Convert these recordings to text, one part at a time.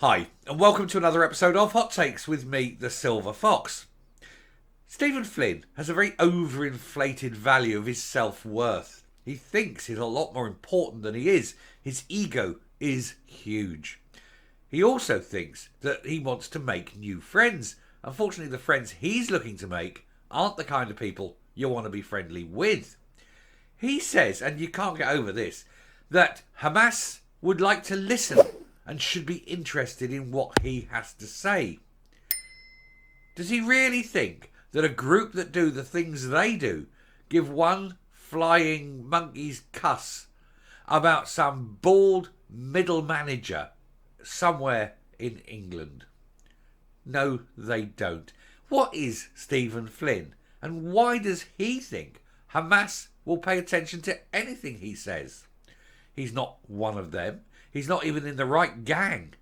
Hi, and welcome to another episode of Hot Takes with me, the Silver Fox. Stephen Flynn has a very overinflated value of his self-worth. He thinks he's a lot more important than he is. His ego is huge. He also thinks that he wants to make new friends. Unfortunately, the friends he's looking to make aren't the kind of people you want to be friendly with. He says, and you can't get over this, that Hamas would like to listen and should be interested in what he has to say. Does he really think that a group that do the things they do give one flying monkey's cuss about some bald middle manager somewhere in England? No, they don't. What is Stephen Flynn, and why does he think Hamas will pay attention to anything he says? He's not one of them. He's not even in the right gang.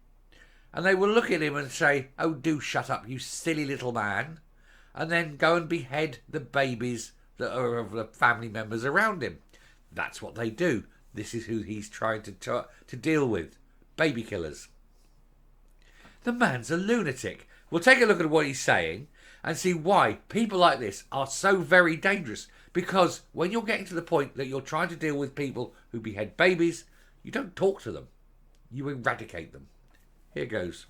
And they will look at him and say, "Oh, do shut up, you silly little man," and then go and behead the babies that are of the family members around him. That's what they do. This is who he's trying to deal with. Baby killers. The man's a lunatic. We'll take a look at what he's saying and see why people like this are so very dangerous. Because when you're getting to the point that you're trying to deal with people who behead babies, you don't talk to them. You eradicate them. Here goes.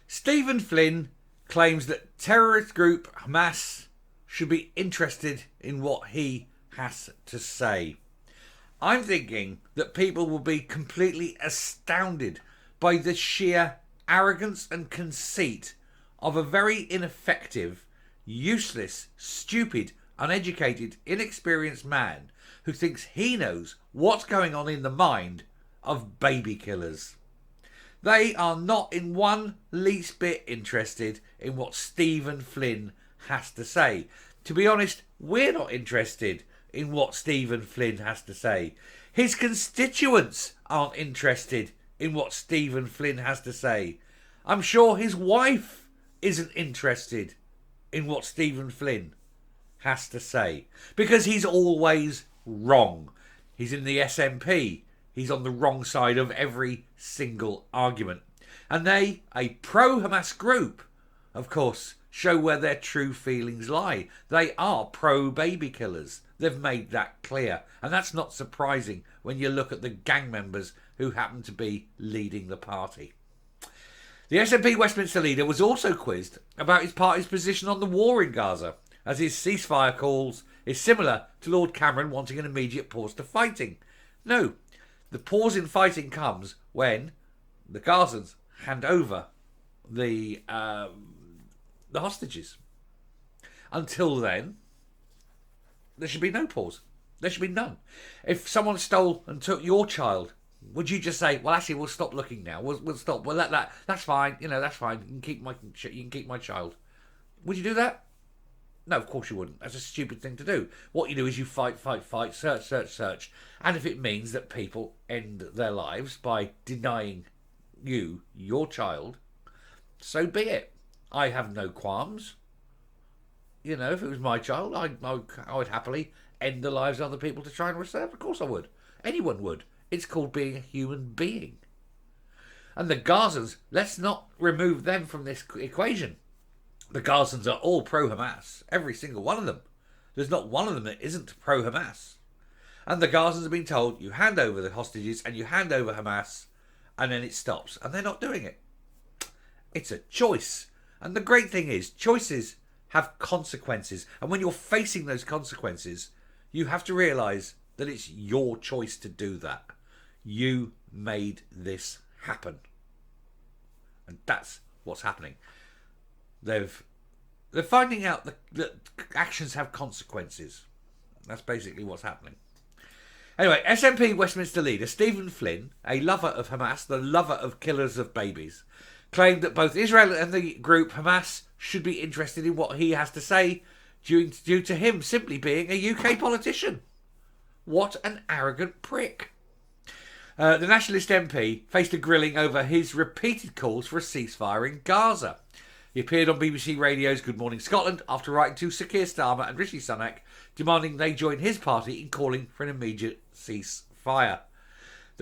Stephen Flynn claims that terrorist group Hamas should be interested in what he has to say. I'm thinking that people will be completely astounded by the sheer arrogance and conceit of a very ineffective, useless, stupid, uneducated, inexperienced man who thinks he knows what's going on in the mind of baby killers. They are not in one least bit interested in what Stephen Flynn has to say. To be honest, we're not interested in what Stephen Flynn has to say. His constituents aren't interested in what Stephen Flynn has to say. I'm sure his wife isn't interested in what Stephen Flynn has to say, because he's always wrong. He's in the SNP. He's on the wrong side of every single argument. And they, a pro-Hamas group, of course, show where their true feelings lie. They are pro-baby killers. They've made that clear. And that's not surprising when you look at the gang members who happen to be leading the party. The SNP Westminster leader was also quizzed about his party's position on the war in Gaza, as his ceasefire calls is similar to Lord Cameron wanting an immediate pause to fighting. No, the pause in fighting comes when the Gazans hand over the hostages. Until then, there should be no pause. There should be none. If someone stole and took your child, would you just say, "Well, actually, we'll stop looking now. We'll stop. Well, that's fine. That's fine. You can keep my child." Would you do that? No, of course you wouldn't. That's a stupid thing to do. What you do is you fight, search. And if it means that people end their lives by denying you your child, so be it. I have no qualms. If it was my child, I would happily end the lives of other people to try and restore. Of course I would. Anyone would. It's called being a human being. And the Gazans, let's not remove them from this equation. The Gazans are all pro-Hamas. Every single one of them. There's not one of them that isn't pro-Hamas. And the Gazans have been told, you hand over the hostages and you hand over Hamas, and then it stops. And they're not doing it. It's a choice. And the great thing is, choices have consequences. And when you're facing those consequences, you have to realise that it's your choice to do that. You made this happen. And that's what's happening. They're finding out that actions have consequences. That's basically what's happening. Anyway, SNP Westminster leader Stephen Flynn, a lover of Hamas, the lover of killers of babies, claimed that both Israel and the group Hamas should be interested in what he has to say due to him simply being a UK politician. What an arrogant prick. The Nationalist MP faced a grilling over his repeated calls for a ceasefire in Gaza. He appeared on BBC Radio's Good Morning Scotland after writing to Sir Keir Starmer and Rishi Sunak demanding they join his party in calling for an immediate ceasefire.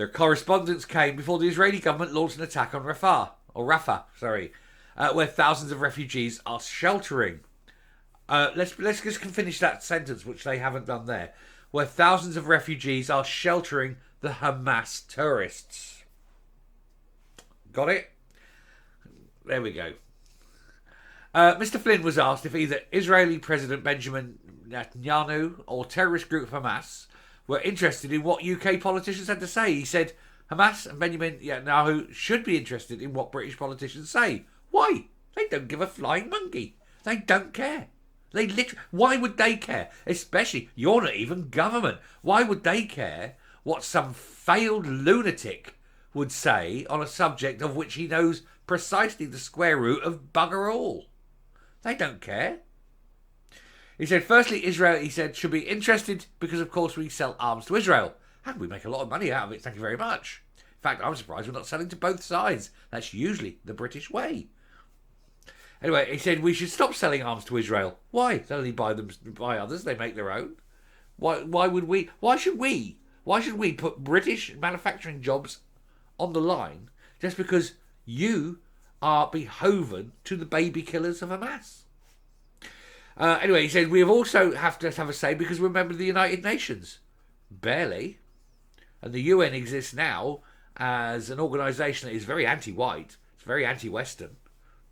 Their correspondence came before the Israeli government launched an attack on Rafah, where thousands of refugees are sheltering. Let's just finish that sentence, which they haven't done there. Where thousands of refugees are sheltering the Hamas terrorists. Got it? There we go. Mr. Flynn was asked if either Israeli President Benjamin Netanyahu or terrorist group Hamas were interested in what UK politicians had to say. He said Hamas and Benjamin Netanyahu should be interested in what British politicians say. Why? They don't give a flying monkey. They don't care. Why would they care? Especially, you're not even government. Why would they care what some failed lunatic would say on a subject of which he knows precisely the square root of bugger all? They don't care. He said, firstly, Israel, he said, should be interested because, of course, we sell arms to Israel. And we make a lot of money out of it, thank you very much. In fact, I'm surprised we're not selling to both sides. That's usually the British way. Anyway, he said we should stop selling arms to Israel. Why? They only buy others. They make their own. Why would we? Why should we put British manufacturing jobs on the line just because you are beholden to the baby killers of Hamas? Anyway, he said we also have to have a say because we're a member of the United Nations. Barely. And the UN exists now as an organisation that is very anti-white. It's very anti-Western.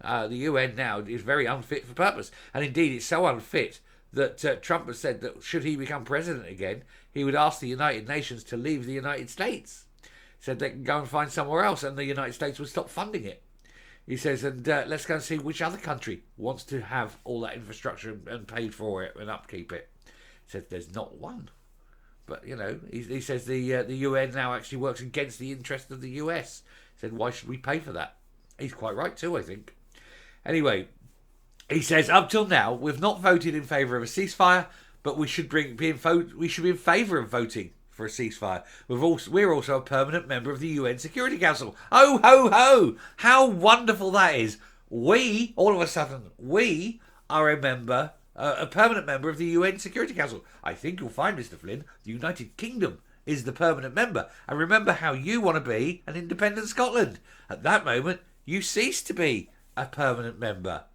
The UN now is very unfit for purpose. And indeed, it's so unfit that Trump has said that should he become president again, he would ask the United Nations to leave the United States. He said they can go and find somewhere else and the United States would stop funding it. He says, and let's go and see which other country wants to have all that infrastructure and pay for it and upkeep it. He says there's not one. But, you know, he says the UN now actually works against the interest of the US. He said, why should we pay for that? He's quite right too, I think. Anyway, he says, up till now, we've not voted in favour of a ceasefire, but we should be in favour of voting for a ceasefire. We're also a permanent member of the UN Security Council. Oh, ho, ho! How wonderful that is. All of a sudden, we are a permanent member of the UN Security Council. I think you'll find, Mr. Flynn, the United Kingdom is the permanent member. And remember how you want to be an independent Scotland. At that moment, you cease to be a permanent member.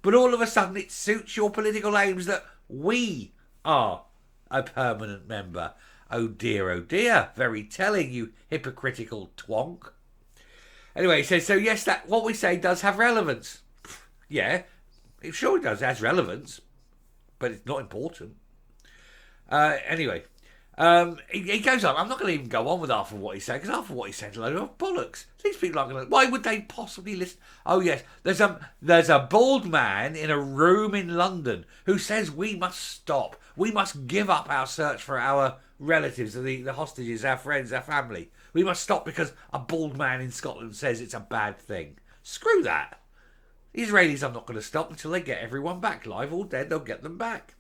But all of a sudden it suits your political aims that we are a permanent member. Oh dear, very telling, you hypocritical twonk. Anyway, he says, so yes, that what we say does have relevance. Yeah, it sure does, it has relevance, but it's not important. Anyway, he goes on. I'm not going to even go on with half of what he said, because half of what he said is a load of bollocks. These people aren't going to... Why would they possibly listen? Oh, yes, there's a bald man in a room in London who says we must stop. We must give up our search for our relatives, the hostages, our friends, our family. We must stop because a bald man in Scotland says it's a bad thing. Screw that. The Israelis are not going to stop until they get everyone back. Live or dead, they'll get them back.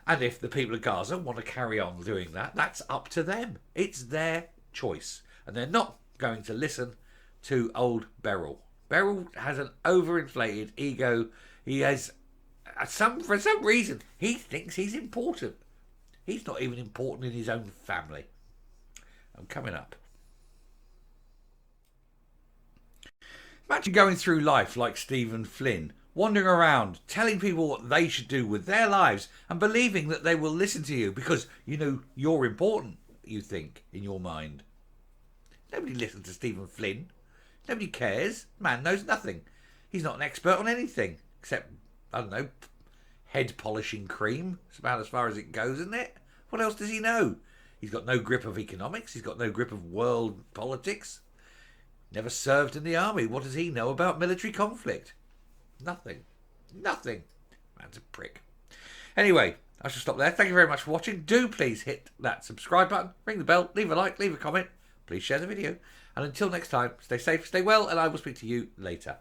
And if the people of Gaza want to carry on doing that, that's up to them. It's their choice. And they're not going to listen to old Beryl. Beryl has an overinflated ego. He has, for some reason, he thinks he's important. He's not even important in his own family. I'm coming up. Imagine going through life like Stephen Flynn, wandering around, telling people what they should do with their lives and believing that they will listen to you because, you know, you're important, you think, in your mind. Nobody listens to Stephen Flynn. Nobody cares. The man knows nothing. He's not an expert on anything except, I don't know, head polishing cream. It's about as far as it goes, isn't it? What else does he know? He's got no grip of economics. He's got no grip of world politics. Never served in the army. What does he know about military conflict? Nothing. Man's a prick. Anyway, I shall stop there. Thank you very much for watching. Do please hit that subscribe button, ring the bell, leave a like, leave a comment. Please share the video. And until next time, stay safe, stay well, and I will speak to you later.